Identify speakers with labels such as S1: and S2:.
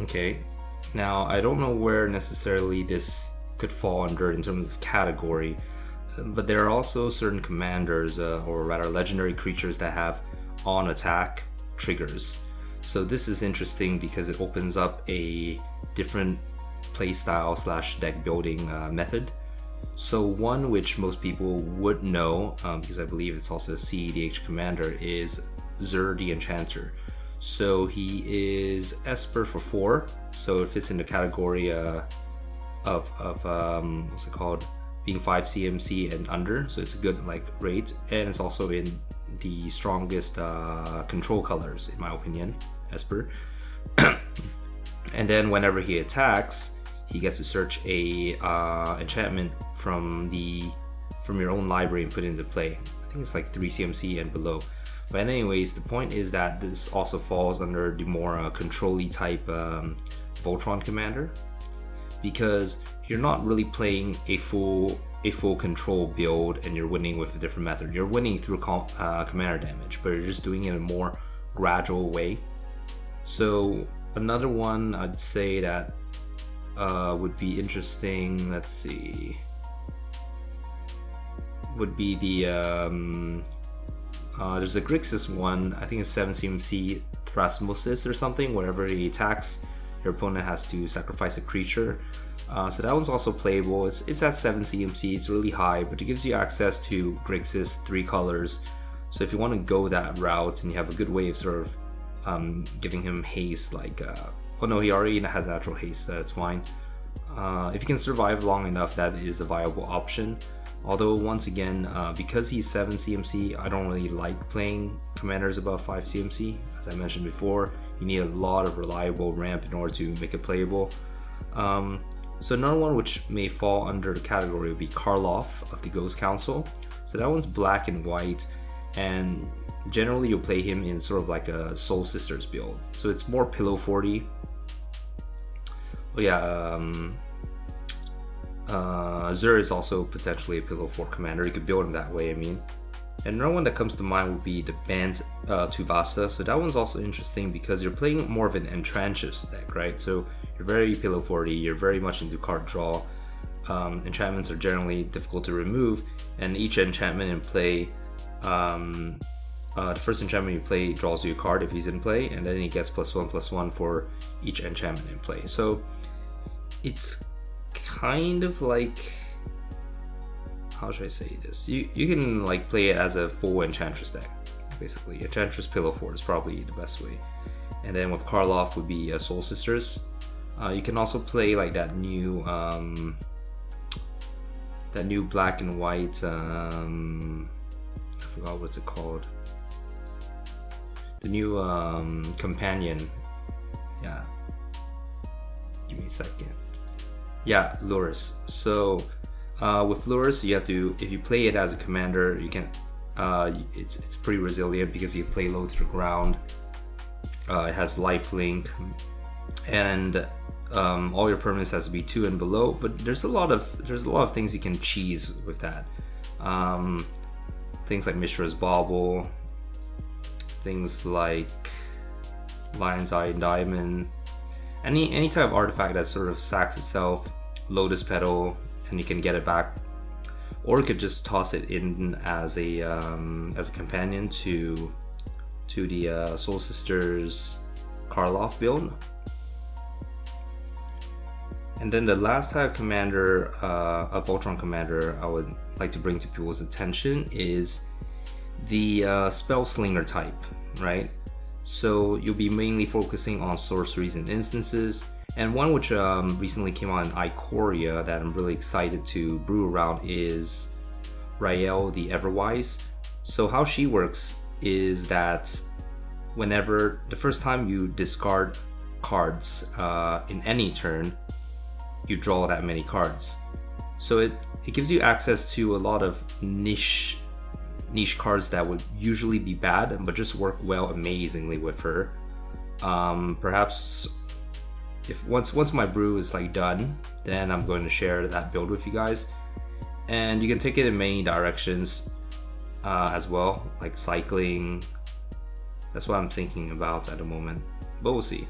S1: Okay, now I don't know where necessarily this could fall under in terms of category, but there are also certain commanders, or rather legendary creatures, that have on attack triggers. So this is interesting because it opens up a different playstyle slash deck building method. So one which most people would know, because I believe it's also a CEDH commander, is Zur the Enchanter. So he is Esper for 4, so it fits in the category of what's it called, being 5 CMC and under, so it's a good like rate, and it's also in the strongest control colors in my opinion, Esper. And then whenever he attacks, he gets to search a enchantment from your own library and put it into play. I think it's like 3 CMC and below. But anyways, the point is that this also falls under the more control-y type Voltron commander, because you're not really playing a full control build and you're winning with a different method. You're winning through commander damage, but you're just doing it in a more gradual way. So another one I'd say that would be interesting, let's see, would be the there's a Grixis one, I think it's 7 CMC Thrasmosis or something. Wherever he attacks, your opponent has to sacrifice a creature. So that one's also playable. It's at 7 CMC, it's really high, but it gives you access to Grixis 3 colors. So if you want to go that route and you have a good way of sort of giving him haste, like, oh no, he already has natural haste, that's fine. If you can survive long enough, that is a viable option. Although once again, because he's 7 CMC, I don't really like playing commanders above 5 CMC. As I mentioned before, you need a lot of reliable ramp in order to make it playable. So another one which may fall under the category would be Karloff of the Ghost Council. So that one's black and white, and generally you'll play him in sort of like a Soul Sisters build. So it's more pillow 40. Oh yeah, Zur is also potentially a pillow 4 commander. You could build him that way, I mean. And another one that comes to mind would be the Bant Tuvasa. So that one's also interesting because you're playing more of an Entrenches deck, right? So you're very pillow 40, you're very much into card draw. Enchantments are generally difficult to remove, and each enchantment in play, the first enchantment you play draws you a card if he's in play, and then he gets +1/+1 for each enchantment in play. So it's kind of like, how should I say this? You can like play it as a full Enchantress deck, basically. Enchantress Pillow 4 is probably the best way. And then with Karloff would be Soul Sisters. You can also play like that new black and white, I forgot what's it called. The new companion. Yeah. Give me a second. Yeah, Lurus. So with Lurus, you have to, if you play it as a commander, you can. It's pretty resilient because you play low to the ground. It has lifelink, and all your permanents has to be 2 and below. But there's a lot of things you can cheese with that. Things like Mishra's Bauble, things like Lion's Eye and Diamond. Any type of artifact that sort of sacks itself, Lotus Petal, and you can get it back, or you could just toss it in as a companion to the Soul Sisters Karloff build. And then the last type of commander, a Voltron commander, I would like to bring to people's attention is the Spell Slinger type, right? So you'll be mainly focusing on sorceries and instances. And one which recently came out in Ikoria that I'm really excited to brew around is Rael the Everwise. So how she works is that whenever the first time you discard cards in any turn, you draw that many cards. So it gives you access to a lot of niche cards that would usually be bad but just work well amazingly with her. Perhaps if once my brew is like done, then I'm going to share that build with you guys, and you can take it in many directions as well, like cycling. That's what I'm thinking about at the moment, but we'll see.